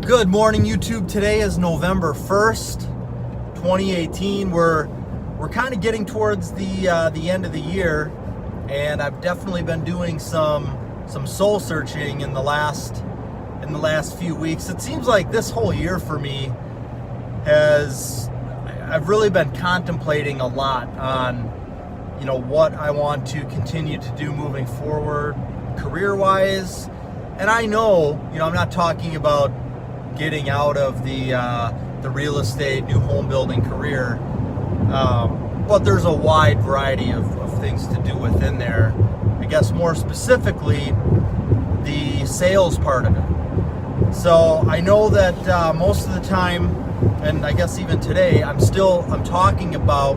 Good morning, YouTube. Today is November 1st, 2018. We're kind of getting towards the end of the year, and I've definitely been doing some soul searching in the last few weeks. It seems like this whole year for me I've really been contemplating a lot on what I want to continue to do moving forward career-wise. And I know, I'm not talking about getting out of the real estate, new home building career, but there's a wide variety of things to do within there. I guess more specifically, the sales part of it. So I know that most of the time, and I guess even today, I'm talking about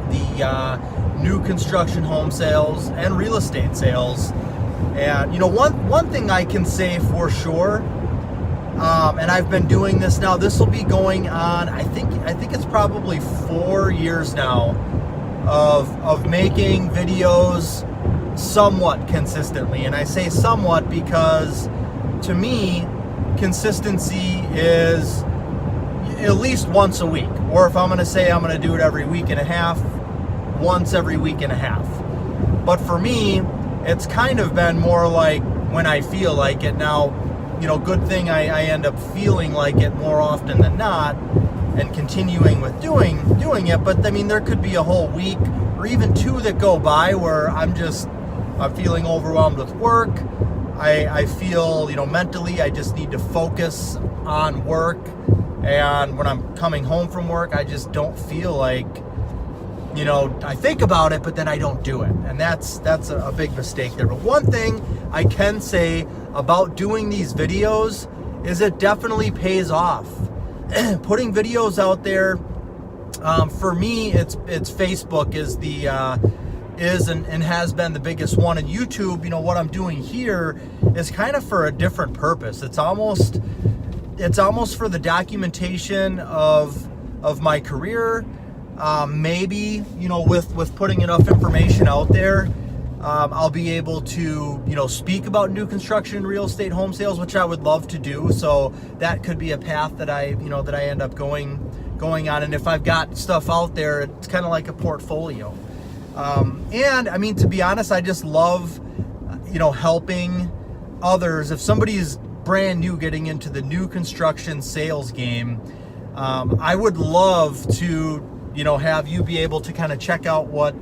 the new construction home sales and real estate sales. And one thing I can say for sure, and I've been doing this now, this will be going on, I think it's probably 4 years now of making videos somewhat consistently. And I say somewhat because to me, consistency is at least once a week, or if I'm going to say I'm going to do it every week and a half, once every week and a half. But for me, it's kind of been more like when I feel like it. Now, good thing I end up feeling like it more often than not and continuing with doing it. But I mean, there could be a whole week or even two that go by where I'm feeling overwhelmed with work. I feel, mentally I just need to focus on work. And when I'm coming home from work, I just don't feel like, I think about it, but then I don't do it. And that's a big mistake there. But one thing I can say about doing these videos is it definitely pays off. Putting videos out there, for me, it's Facebook is and has been the biggest one. And YouTube, what I'm doing here is kind of for a different purpose. It's almost for the documentation of my career. Maybe, with putting enough information out there, I'll be able to, speak about new construction, real estate, home sales, which I would love to do. So that could be a path that I end up going on. And if I've got stuff out there, it's kind of like a portfolio. And I mean, to be honest, I just love, helping others. If somebody's brand new getting into the new construction sales game, I would love to have you be able to kind of check out what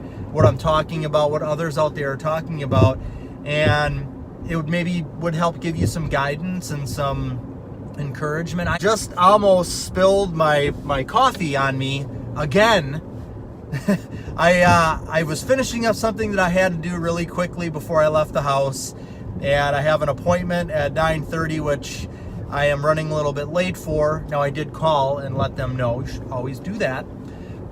I'm talking about, what others out there are talking about, and it would help give you some guidance and some encouragement. I just almost spilled my coffee on me again. I was finishing up something that I had to do really quickly before I left the house, and I have an appointment at 9:30, which I am running a little bit late for. Now, I did call and let them know. You should always do that.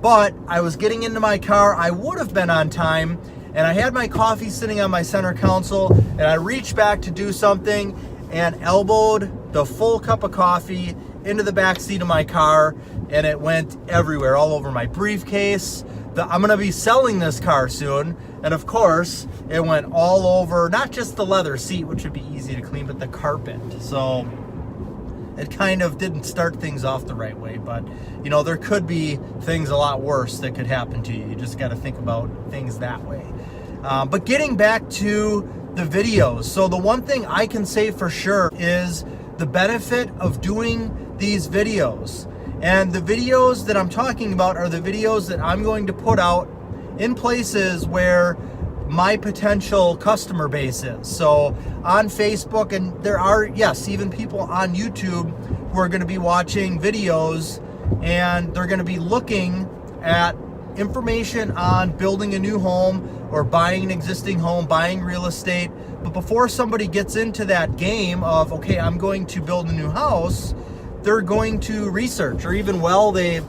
But I was getting into my car. I would have been on time, and I had my coffee sitting on my center console, and I reached back to do something and elbowed the full cup of coffee into the back seat of my car, and it went everywhere, all over my briefcase. I'm going to be selling this car soon, and of course, it went all over, not just the leather seat, which would be easy to clean, but the carpet. So it kind of didn't start things off the right way, but there could be things a lot worse that could happen to you. You just got to think about things that way. But getting back to the videos, so the one thing I can say for sure is the benefit of doing these videos. And the videos that I'm talking about are the videos that I'm going to put out in places where my potential customer base is. So on Facebook, and there are, yes, even people on YouTube who are going to be watching videos, and they're going to be looking at information on building a new home or buying an existing home, buying real estate. But before somebody gets into that game of, okay, I'm going to build a new house, they're going to research, or even they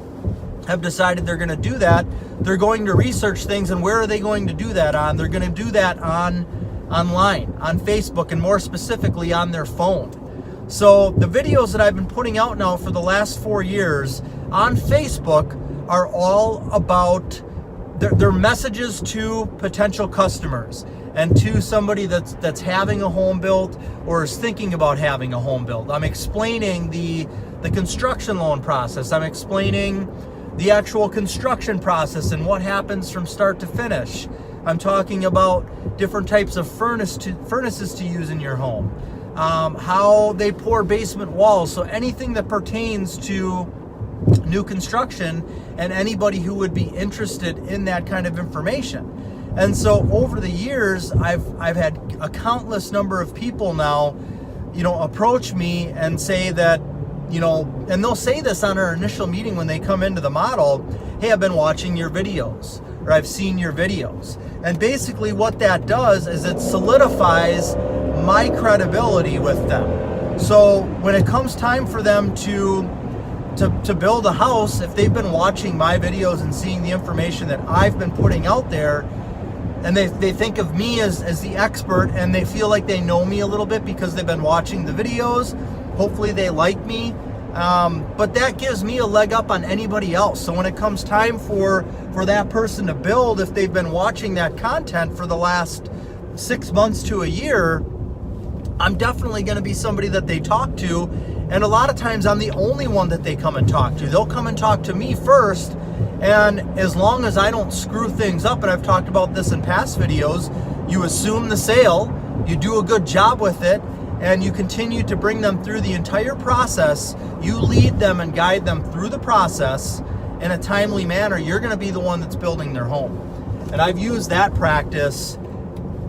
have decided they're going to do that, they're going to research things. And where are they going to do that on? They're going to do that online, on Facebook, and more specifically on their phone. So the videos that I've been putting out now for the last 4 years on Facebook are all about their messages to potential customers. and to somebody that's having a home built or is thinking about having a home built. I'm explaining the construction loan process. I'm explaining the actual construction process and what happens from start to finish. I'm talking about different types of furnaces to use in your home, how they pour basement walls. So anything that pertains to new construction and anybody who would be interested in that kind of information. And so over the years, I've had a countless number of people now, approach me and say that, and they'll say this on our initial meeting when they come into the model, hey, I've been watching your videos, or I've seen your videos. And basically what that does is it solidifies my credibility with them. So when it comes time for them to build a house, if they've been watching my videos and seeing the information that I've been putting out there, and they think of me as the expert, and they feel like they know me a little bit because they've been watching the videos, hopefully they like me, but that gives me a leg up on anybody else. So when it comes time for that person to build, if they've been watching that content for the last 6 months to a year, I'm definitely going to be somebody that they talk to. And a lot of times I'm the only one that they come and talk to. They'll come and talk to me first. And as long as I don't screw things up, and I've talked about this in past videos, you assume the sale, you do a good job with it, and you continue to bring them through the entire process. You lead them and guide them through the process in a timely manner. You're going to be the one that's building their home. And I've used that practice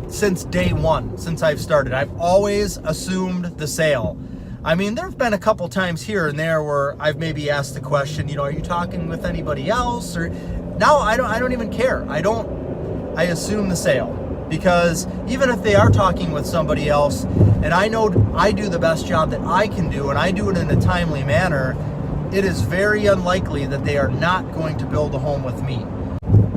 since day one, since I've started. I've always assumed the sale. I mean, there have been a couple times here and there where I've maybe asked the question, are you talking with anybody else? Or now I don't even care. I assume the sale, because even if they are talking with somebody else and I know I do the best job that I can do and I do it in a timely manner, it is very unlikely that they are not going to build a home with me.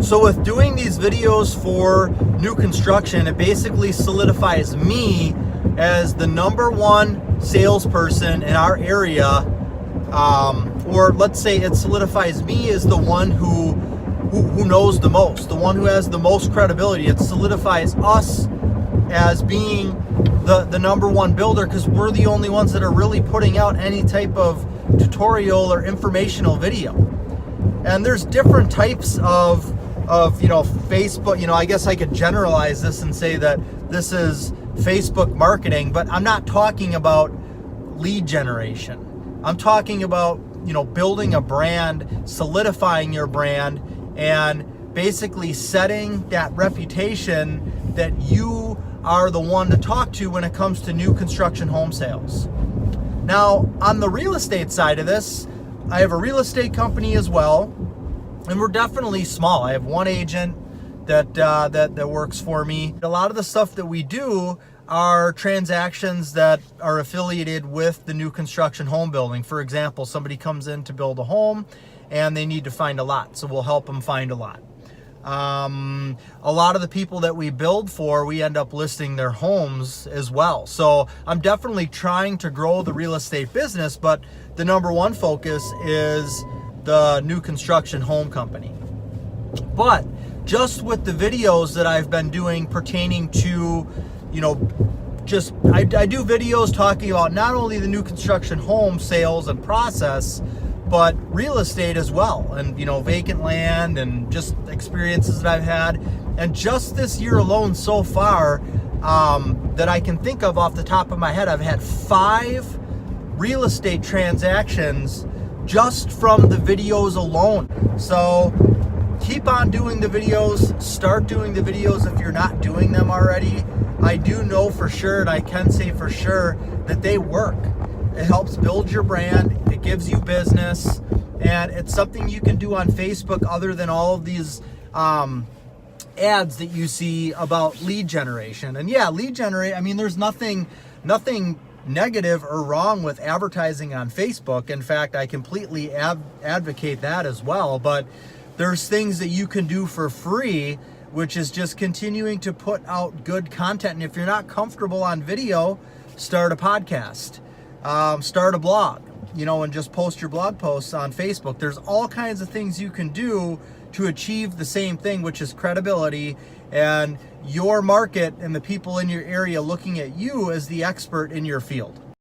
So with doing these videos for new construction, it basically solidifies me as the number one salesperson in our area, or let's say it solidifies me as the one who knows the most, the one who has the most credibility. It solidifies us as being the number one builder, because we're the only ones that are really putting out any type of tutorial or informational video. And there's different types of Facebook. I guess I could generalize this and say that this is Facebook marketing, but I'm not talking about lead generation. I'm talking about, building a brand, solidifying your brand, and basically setting that reputation that you are the one to talk to when it comes to new construction home sales. Now, on the real estate side of this, I have a real estate company as well, and we're definitely small. I have one agent that works for me. A lot of the stuff that we do are transactions that are affiliated with the new construction home building. For example, somebody comes in to build a home and they need to find a lot, so we'll help them find a lot. A lot of the people that we build for, we end up listing their homes as well. So I'm definitely trying to grow the real estate business, but the number one focus is the new construction home company. But just with the videos that I've been doing pertaining to, I do videos talking about not only the new construction home sales and process, but real estate as well, and vacant land, and just experiences that I've had. And just this year alone so far, that I can think of off the top of my head, I've had 5 real estate transactions just from the videos alone. So keep on doing the videos, start doing the videos if you're not doing them already. I do know for sure, and I can say for sure, that they work. It helps build your brand, it gives you business, and it's something you can do on Facebook other than all of these ads that you see about lead generation. And yeah, lead generate, there's nothing negative or wrong with advertising on Facebook. In fact, I completely advocate that as well. But there's things that you can do for free, which is just continuing to put out good content. And if you're not comfortable on video, start a podcast, start a blog, and just post your blog posts on Facebook. There's all kinds of things you can do to achieve the same thing, which is credibility and your market and the people in your area looking at you as the expert in your field.